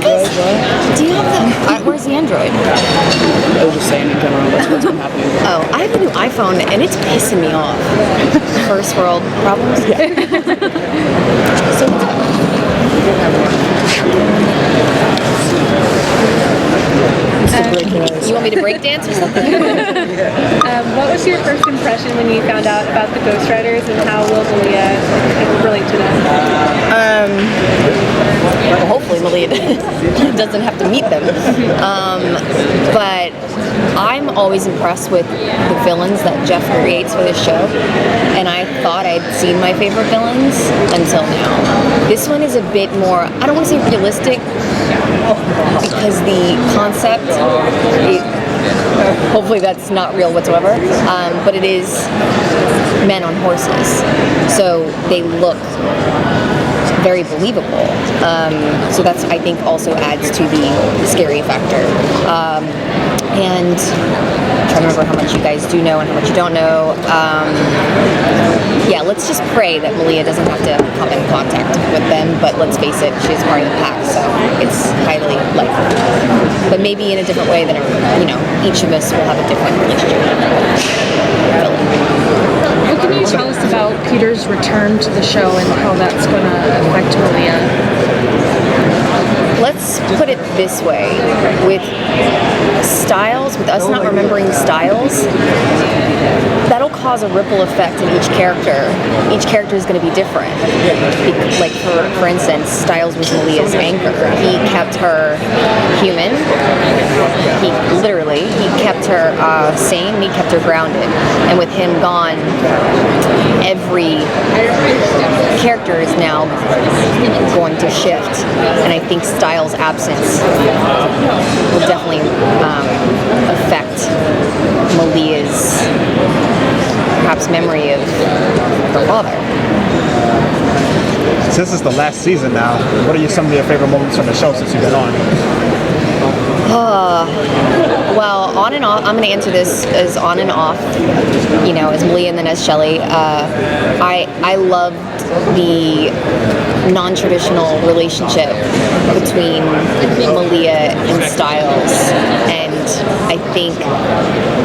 Android? Do you have the... where's the Android? I was just saying in general, that's what's been happening. Oh, I have a new iPhone, and it's pissing me off. First world problems? So, you want me to break dance or something? What was your first impression when you found out about the Ghost Riders and how will Malia relate to them? Well, hopefully Malia doesn't have to meet them. But I'm always impressed with the villains that Jeff creates for this show, and I thought I'd seen my favorite villains until now. This one is a bit more, I don't want to say realistic, because the concept, hopefully that's not real whatsoever, but it is men on horses, so they look very believable. So that's, I think, also adds to the scary factor. And I'm trying to remember how much you guys do know and how much you don't know. Yeah, let's just pray that Malia doesn't have to come in contact with them, but let's face it, she's part of the pack, so it's highly likely. But maybe in a different way than, each of us will have a different relationship with Philip. What can you tell us about Peter's return to the show and how that's going to affect Malia? Let's put it this way, with Styles, with us not remembering Styles, that'll cause a ripple effect in each character. Each character is going to be different. Like, for instance, Styles was Malia's anchor. He kept her human. He kept her sane, he kept her grounded. And with him gone, every character is now going to shift. And I think Styles' absence will definitely affect Malia's perhaps memory of her father. Since it's the last season now, what are some of your favorite moments from the show since you've been on? Well, on and off, I'm going to answer this as on and off, as Malia and then as Shelley. I loved the non-traditional relationship between Malia and Styles, and I think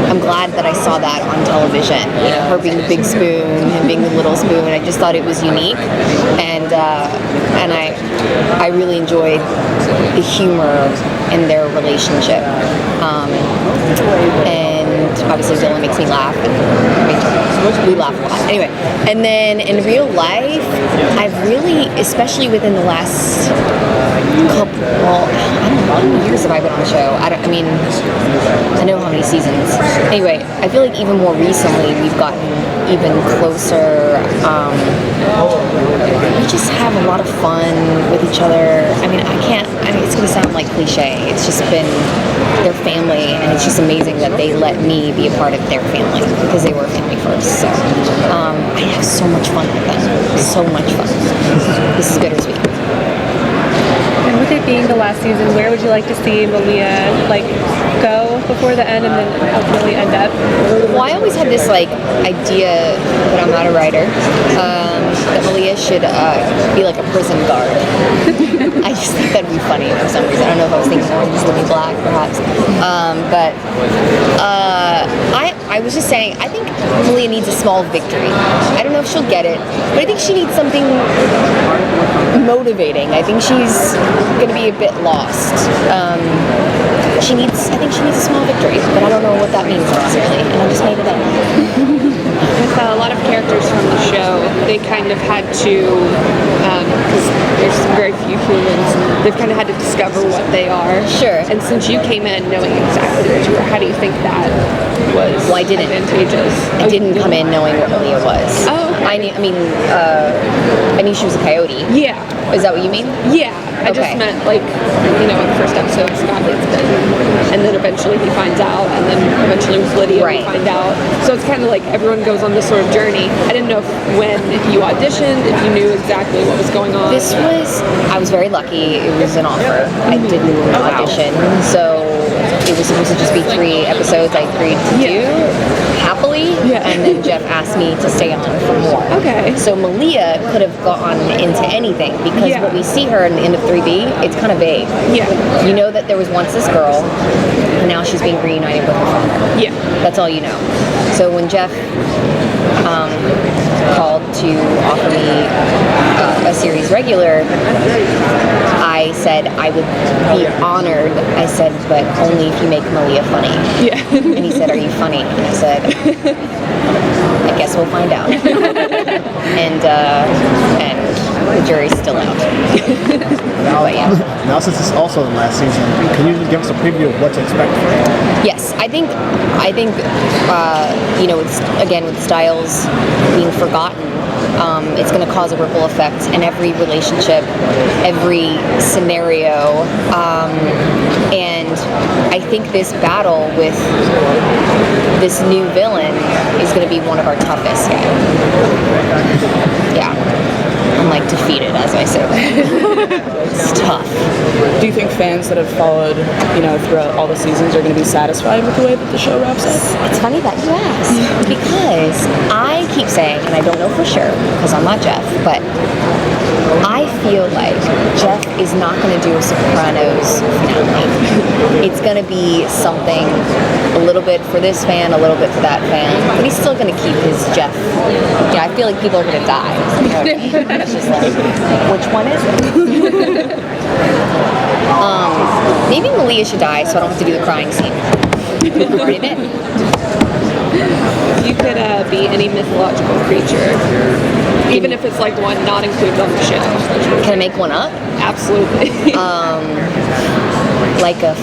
I'm glad that I saw that on television. Her being the big spoon, him being the little spoon. I just thought it was unique, and I really enjoyed the humor in their relationship. And obviously Dylan makes me laugh, and we laugh a lot. Anyway, and then in real life, I've really, especially within the last couple, I don't know, how many years have I been on the show? I know how many seasons. Anyway, I feel like even more recently, we've gotten even closer. We just have a lot of fun with each other. It's going to sound like cliche. It's just been their family, and it's just amazing that they let me be a part of their family, because they were family first. So I have so much fun with them. So much fun. This is bittersweet. And with it being the last season, where would you like to see Malia go before the end and then ultimately end up? Well, I always had this idea, but I'm not a writer, that Malia should be like a prison guard. I just think that'd be funny for some reason. I don't know if I was thinking Orange is the New Black, perhaps. But I was just saying, I think Malia needs a small victory. I don't know if she'll get it, but I think she needs something motivating. I think she's going to be a bit lost. I think she needs a small victory, but I don't know what that means necessarily, and I just made it up. With a lot of characters from the show, they kind of had to, because there's very few humans, they've kind of had to discover what they are. Sure. And since you came in knowing exactly what you were, how do you think that was advantageous? I didn't come in knowing what Malia was. Oh, okay. I knew she was a coyote. Yeah. Is that what you mean? Yeah. I just meant, in the first episode, Scott gets bitten, and then eventually he finds out, and then eventually with Lydia we find out. So it's kind of like everyone goes on this sort of journey. I didn't know if you auditioned, if you knew exactly what was going on. I was very lucky. It was an offer. I didn't audition, so it was supposed to just be 3 episodes I agreed to do. happily, and then Jeff asked me to stay on for more. Okay. So Malia could have gone into anything because what we see her in the end of 3B, it's kind of vague. Yeah. You know that there was once this girl, and now she's being reunited with her father. Yeah. That's all you know. So when Jeff called to offer me a series regular, I said I would be honored. I said, but only if you make Malia funny. Yeah. And he said, are you funny? And I said, I guess we'll find out. and the jury's still out. Now, since it's also the last season, can you just give us a preview of what to expect? Yes, I think with Styles being forgotten, it's going to cause a ripple effect in every relationship, every scenario, and I think this battle with this new villain is going to be one of our toughest yet. Yeah. I'm like defeated as I say that. It's tough. Do you think fans that have followed, throughout all the seasons are going to be satisfied with the way that the show wraps up? It's funny that you ask because I keep saying, and I don't know for sure because I'm not Jeff, but I feel like Jeff is not going to do a Sopranos finale. It's going to be something a little bit for this fan, a little bit for that fan, but he's still going to keep his Jeff. Yeah, I feel like people are going to die. It's just like, which one is it? Maybe Malia should die so I don't have to do the crying scene. I already did. You could be any mythological creature, even if it's like one not included on the show. Can I make one up? Absolutely. Like a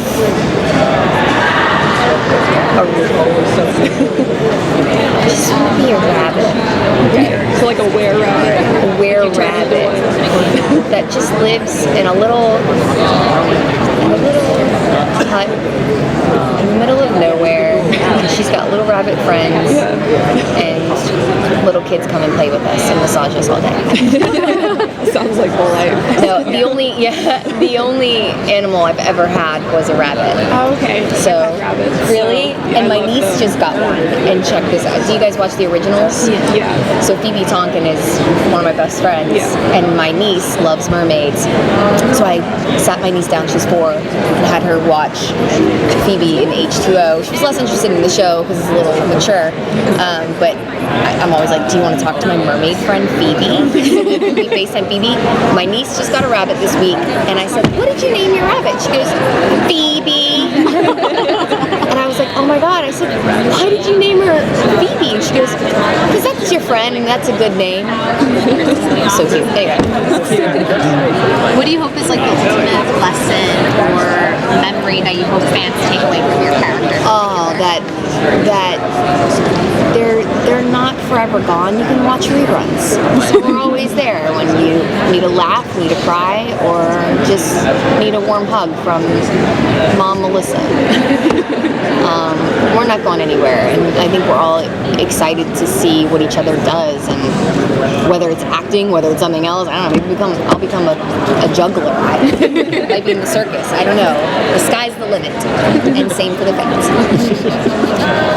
just want to be a rabbit. So like a were-rabbit. A were-rabbit that just lives in a little hut in the middle of nowhere. She's got little rabbit friends, and little kids come and play with us and massage us all day. Sounds like the life. No, the only animal I've ever had was a rabbit. Oh, okay. So, Rabbits. really? Yeah, and I my love niece them. just got one. And check this out. Do you guys watch the originals? Yeah. So Phoebe Tonkin is one of my best friends. Yeah. And my niece loves mermaids. So I sat my niece down, she's 4, and had her watch Phoebe in H2O. She was less interested in the show because it's a little mature. But I'm always like, do you want to talk to my mermaid friend Phoebe? We FaceTime Phoebe. My niece just got a rabbit this week, and I said, what did you name your rabbit? She goes, Phoebe. And I was like, oh my God. I said, why did you name her Phoebe? And she goes, because that's your friend, and that's a good name. So cute. Anyway. What do you hope is like the ultimate lesson or memory that you hope fans take away from your character? Oh, that they're not forever gone. You can watch reruns. So we're always there when you need a laugh, need a cry, or just need a warm hug from Mom Melissa. We're not going anywhere, and I think we're all excited to see what each other does, and whether it's acting, whether it's something else. I don't know. Maybe I'll become a juggler. I might be in the circus. I don't know. The sky's the limit, and same for the fans.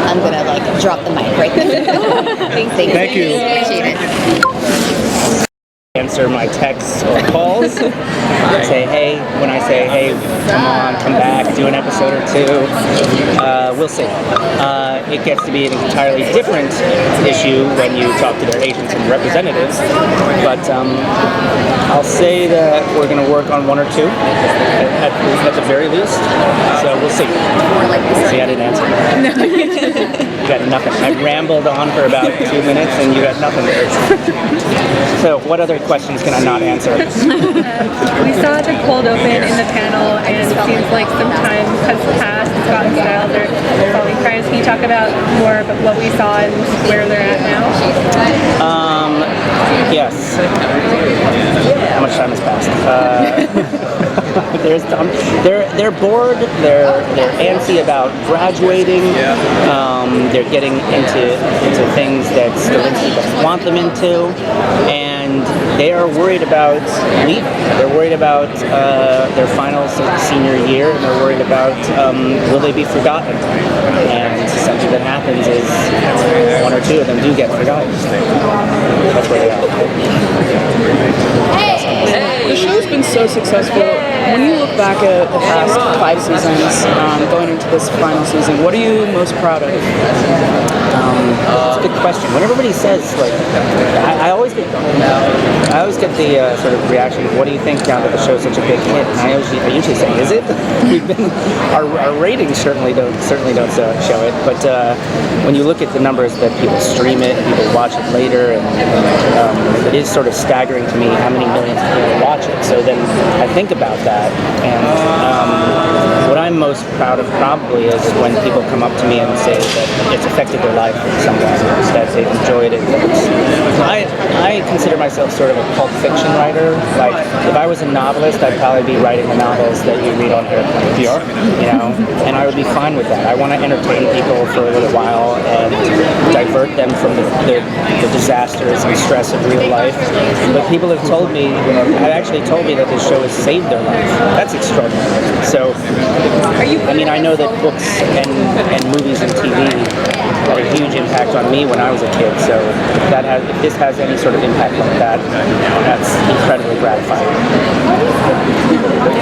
I'm gonna drop the mic right there. Thank you. Appreciate it. Answer my texts or calls. Say hey when I say hey, come on, come back, do an episode or two. We'll see. It gets to be an entirely different issue when you talk to their agents and representatives. But I'll say that we're going to work on 1 or 2 at the very least. So we'll see. See, I didn't answer. You got nothing. I rambled on for about 2 minutes and you got nothing there. So what other questions can I not answer? We saw the cold open in the panel, and it seems like some time has passed. Scott and Styles are solving crimes. Can you talk about more about what we saw and where they're at now? Yes. How much time has passed? They're bored. They're antsy about graduating. They're getting into things that Stravinsky doesn't want them into, and they are worried about leaving. They're worried about their final senior year, and they're worried about will they be forgotten. And something that happens is one or two of them do get forgotten. That's where they are. The show's been so successful. When you look back at the past 5 seasons, going into this final season, what are you most proud of? That's a good question. When everybody says, like, I always get the sort of reaction of, what do you think now that the show's such a big hit? And I usually say, is it? our ratings certainly don't show it, but when you look at the numbers that people stream it, people watch it later, and it is sort of staggering to me how many millions of people watch it. So then I think about that, and what I'm most proud of probably is when people come up to me and say that it's affected their life in some way, that they've enjoyed it. I consider myself sort of a pulp fiction writer. Like, if I was a novelist, I'd probably be writing the novels that you read on airplanes. You know, and I would be fine with that. I want to entertain people for a little while and divert them from the disasters and stress of real life. But people have told me, have actually told me that this show has saved their life. That's extraordinary. So, I mean, I know that books and movies and TV had a huge impact on me when I was a kid. So if this has any sort of impact like that, that's incredibly gratifying.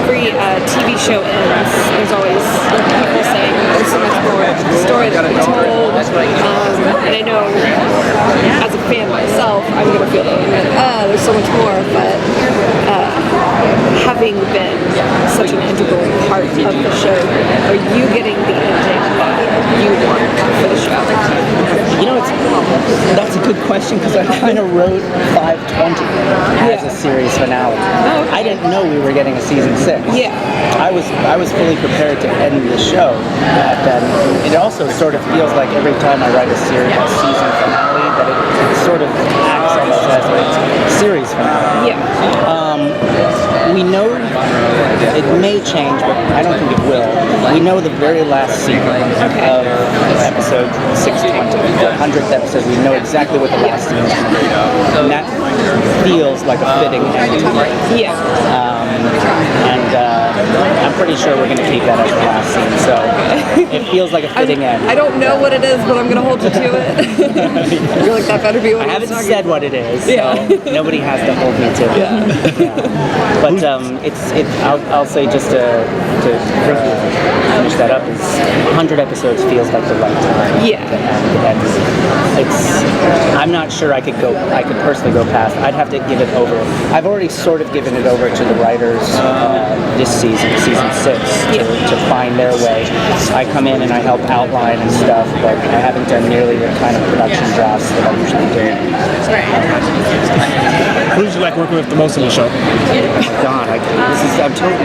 Every TV show ends, there's always people saying there's so much more to the story that can be told. And I know, as a fan myself, I'm going to feel that there's so much more. But having been such an integral part of the show, are you getting the ending that you want for the show? You know, that's a good question, because I kind of wrote 520 as a series finale. Oh, okay. I didn't know we were getting a season 6. Yeah. I was fully prepared to end the show at that. It also sort of feels like every time I write a season finale that it sort of acts almost as a series finale. Yeah. We know it may change, but I don't think it will. We know the very last scene of episode 620, the 100th episode. We know exactly what the last scene is going to be. And that feels like a fitting end. Yeah. I'm pretty sure we're going to keep that as the last scene. So it feels like a fitting end. I don't know what it is, but I'm going to hold you to it. I feel like that better be what I haven't said what it is, so nobody has to hold me to it. Yeah. But I'll say, just to finish that up, is 100 episodes feels like the right time. Yeah. And I'm not sure I could personally go past. I'd have to give it over. I've already sort of given it over to the writers this season 6, to find their way. I come in and I help outline and stuff, but I haven't done nearly the kind of production drafts that I usually do. Who did you like working with the most on the show? God,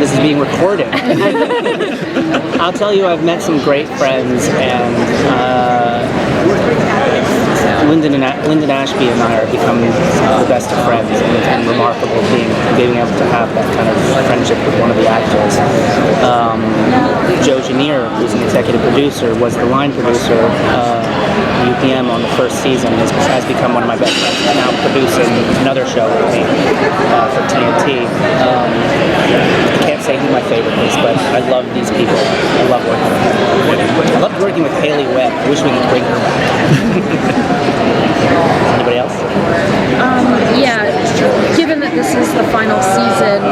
this is being recorded. I'll tell you, I've met some great friends, and Lyndon Ashby and I are becoming the best of friends, and remarkable being able to have that kind of friendship with one of the actors. Joe Janier, who's an executive producer, was the line producer UPM on the first season, has become one of my best friends. He's now producing another show with me for TNT. I can't say who my favorite is, but I love these people. I love working with them. I loved working with Haley Webb. I wish we could bring her back. Anybody else? Yeah, given that this is the final season,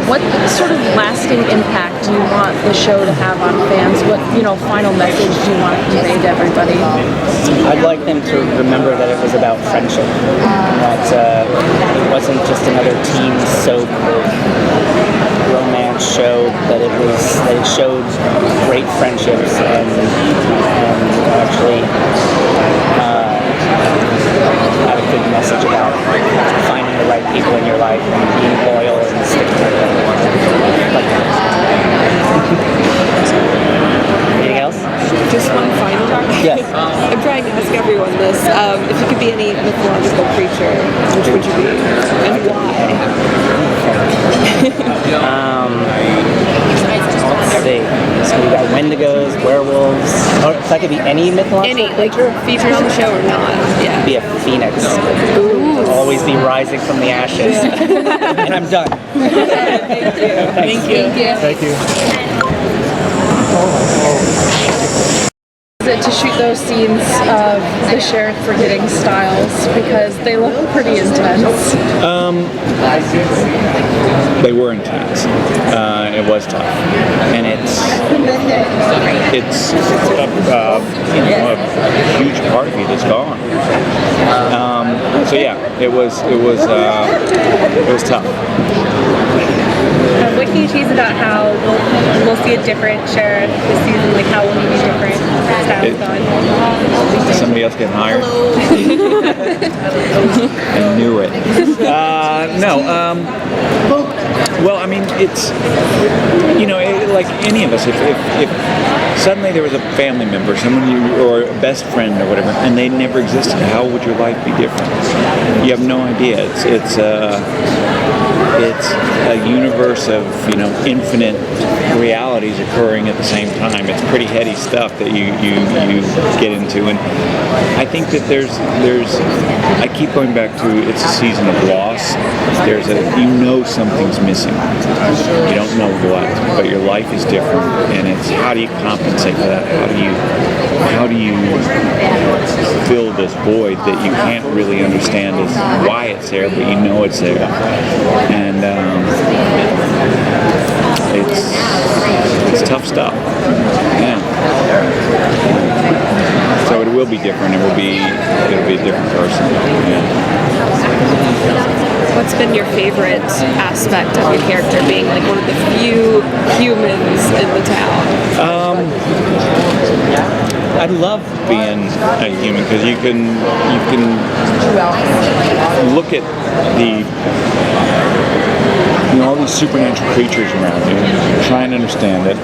what sort of lasting impact do you want the show to have on fans? What, final message do you want to convey to everybody? I'd like them to remember that it was about friendship. That it wasn't just another teen soap or romance show. That it showed great friendships and actually had a good message about finding the right people in your life and being loyal and sticking with them. Anything else? Just one final. Yes. I'm trying to ask everyone this. If you could be any mythological creature, which would you be, and why? Let's see. So we got Wendigos, werewolves. If I could be any mythological Any, like, creature, featured on the show or not. Yeah. be a phoenix. Always be rising from the ashes. And I'm done. Thank you. Thank you. Is it to shoot those scenes of the sheriff forgetting Styles because they look pretty intense? They were intense. It was tough, and it's a huge part of you that's gone. So yeah, it was tough. What can you tease about how we'll see a different sheriff this season? Like, how will he be different? Styles gone. Somebody else getting hired. I knew it. No. Well, I mean, it's like any of us. If suddenly there was a family member, someone or a best friend or whatever, and they never existed, how would your life be different? You have no idea. It's a universe of infinite realities occurring at the same time. It's pretty heady stuff that you get into, and I think that there's I keep going back to it's a season of loss. Something's missing. You don't know what, but your life is different, and it's how do you compensate for that? How do you fill this void that you can't really understand as why it's there, but you know it's there, and it's tough stuff. Yeah. So it will be different. It'll be a different person. Yeah. What's been your favorite aspect of your character being like one of the few humans in the town? I love being a human because you can look at all these supernatural creatures around you, try and understand it,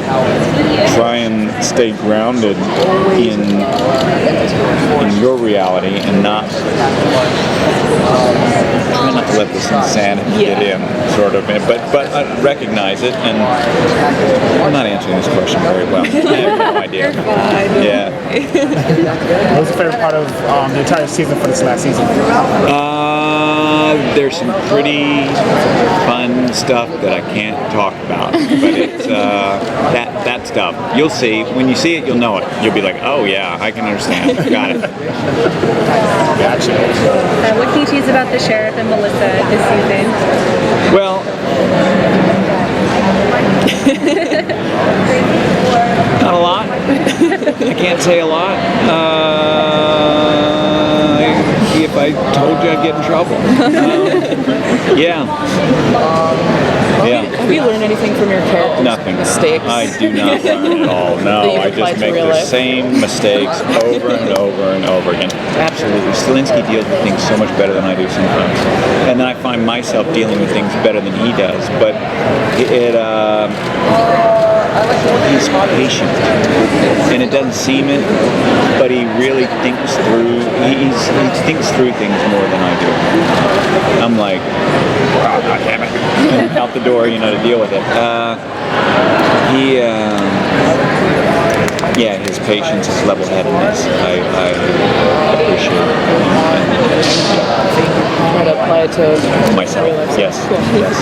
try and stay grounded in your reality, and try not to let this insanity get in, sort of. But I recognize it, and I'm not answering this question very well. I have no idea. Yeah. What was your favorite part of the entire season for this last season? There's some pretty fun stuff that I can't talk about, but it's that stuff. You'll see. When you see it, you'll know it. You'll be like, oh yeah, I can understand. Got it. Gotcha. What can you tease about the sheriff and Melissa this season? Well, not a lot. I can't say a lot. If I told you, I'd get in trouble. Yeah. Have you learned anything from your character's Nothing. mistakes? I do not learn at all. No, That you've I applied just to make real the life? same mistakes over and over and over again. Absolutely. Stilinski deals with things so much better than I do sometimes. And then I find myself dealing with things better than he does. But he's patient, and it doesn't seem it, but he really thinks through. He thinks through things more than I do. I'm like, oh, God damn it, out the door, to deal with it. His patience, his level-headedness, I appreciate. Try to apply it to Myself, real life. yes, Cool. yes.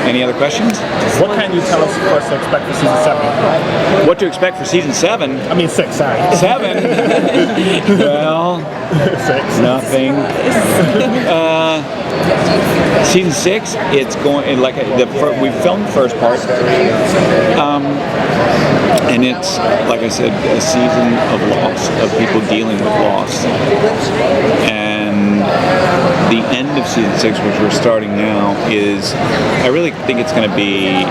Any other questions? What can you tell us for us to expect for season 7? What to expect for season 7? I mean 6, sorry. 7? Well, 6. nothing. Season 6, it's going we filmed the first part, and it's like I said, a season of loss, of people dealing with loss, and the end of season 6, which we're starting now, I really think it's going to be.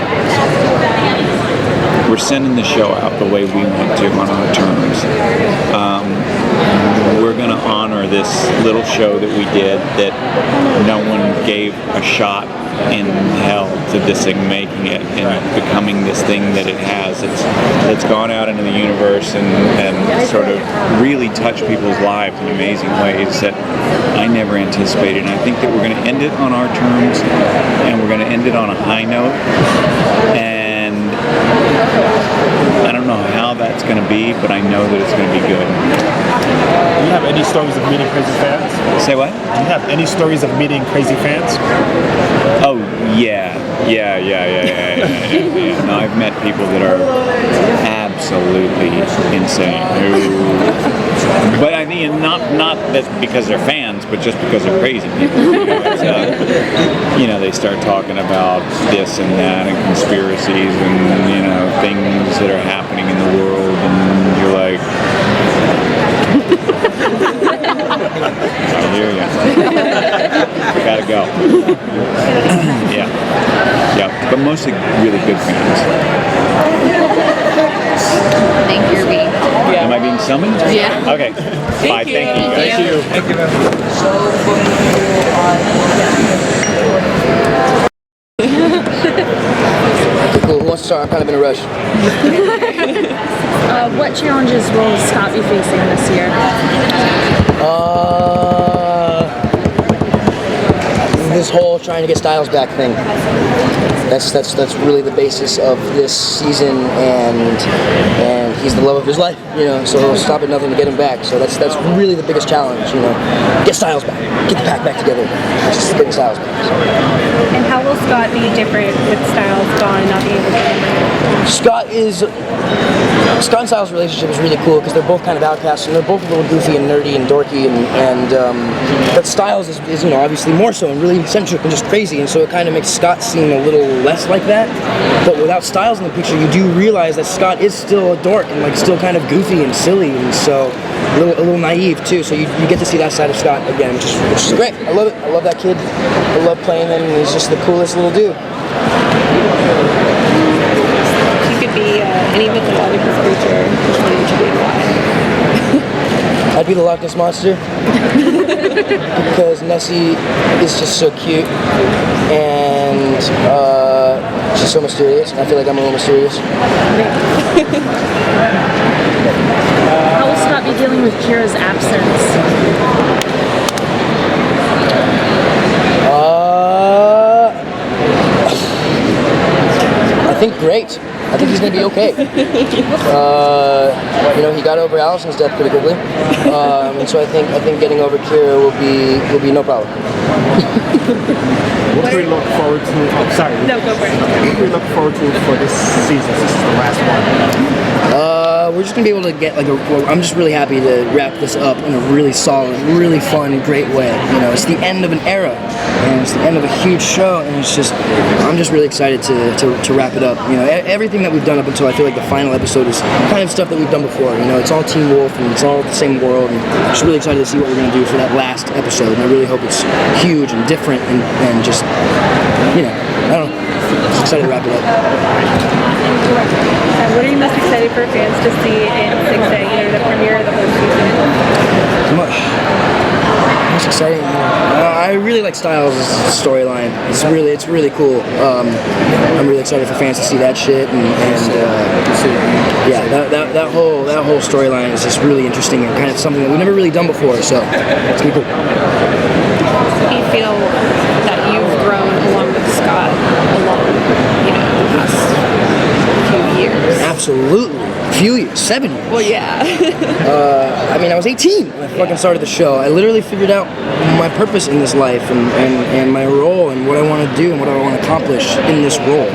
We're sending the show out the way we want to on our terms. We're going to honor this little show that we did that no one gave a shot in hell to this thing making it and becoming this thing that it has. It's gone out into the universe and sort of really touched people's lives in amazing ways that I never anticipated. And I think that we're going to end it on our terms, and we're going to end it on a high note. And I don't know how that's going to be be, but I know that it's going to be good. Do you have any stories of meeting crazy fans? Say what? Do you have any stories of meeting crazy fans? Oh, yeah. No, I've met people that are absolutely insane. But I mean, not that because they're fans, but just because they're crazy people. They start talking about this and that and conspiracies and, things that are happening in the world, and you're like, I hear you. Gotta go. Yeah. But mostly really good fans. Thank you, Ruby. Am I being summoned? Yeah. Okay. Bye. Thank you. Guys. Thank you. Cool. Who wants to start? I'm kind of in a rush. What challenges will Scott be facing this year? This whole trying to get Styles back thing. That's really the basis of this season, and he's the love of his life, so he'll stop at nothing to get him back. So that's really the biggest challenge, Get Styles back. Get the pack back together. Just get Styles back. So. And how will Scott be different with Styles gone and not being able to? Scott and Styles' relationship is really cool because they're both kind of outcasts and they're both a little goofy and nerdy and dorky but Styles is obviously more so and really eccentric and just crazy, and so it kind of makes Scott seem a little less like that. But without Styles in the picture, you do realize that Scott is still a dork and still kind of goofy and silly, and so a little naive too. So you get to see that side of Scott again, which is great. I love it. I love that kid. I love playing him, and he's just the coolest little dude. You could be any mythological creature. Which one would you be and why? I'd be the Loch Ness Monster because Nessie is just so cute and she's so mysterious. I feel like I'm a little mysterious. How will Scott be dealing with Kira's absence? I think great. I think he's going to be okay. He got over Allison's death pretty quickly, and so I think getting over Kira will be no problem. What do we look forward to? Oh, sorry. No, go for it. What do we look forward to for this season? This is the last one. We're just gonna be able to get I'm just really happy to wrap this up in a really solid, really fun, great way. It's the end of an era, and it's the end of a huge show, and I'm just really excited to wrap it up. Everything that we've done up until I feel like the final episode is kind of stuff that we've done before. It's all Teen Wolf and it's all the same world, and I'm just really excited to see what we're gonna do for that last episode. And I really hope it's huge and different and just, I don't know. Just excited to wrap it up. What are you most excited for fans to see in Nycc, the premiere of the whole season? Most exciting. I really like Styles' storyline. It's really cool. I'm really excited for fans to see that shit, and that whole storyline is just really interesting and kind of something that we've never really done before. So it's gonna be cool. Do you feel that you've grown along with Scott the past few years? Absolutely. A few years. 7 years. Well, yeah. I was 18 when I fucking started the show. I literally figured out my purpose in this life and my role and what I want to do and what I want to accomplish in this role.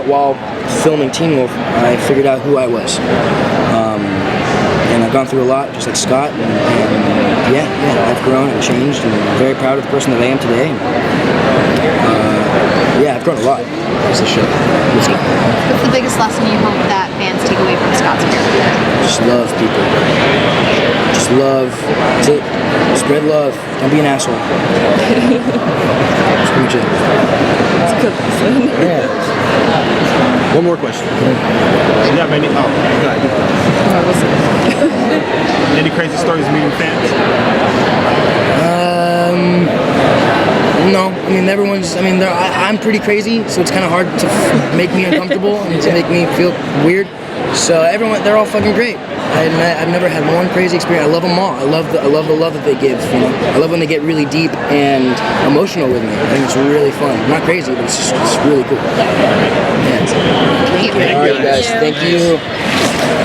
While filming Teen Wolf, I figured out who I was. And I've gone through a lot, just like Scott, and I've grown and changed, and I'm very proud of the person that I am today. I've grown a lot as a show. What's the biggest lesson you hope that fans take away from Scott's character? Just love people. Just love. That's it. Spread love. Don't be an asshole. That's pretty much it. That's a good lesson. Yeah. One more question. Do you have any? Oh, God. Any crazy stories meeting fans? No, I'm pretty crazy, so it's kind of hard to make me uncomfortable and to make me feel weird. So they're all fucking great. I've never had one crazy experience. I love them all. I love the love that they give. I love when they get really deep and emotional with me. I think it's really fun. Not crazy, but it's really cool. Yeah. Thank you. All right, guys. Thank you.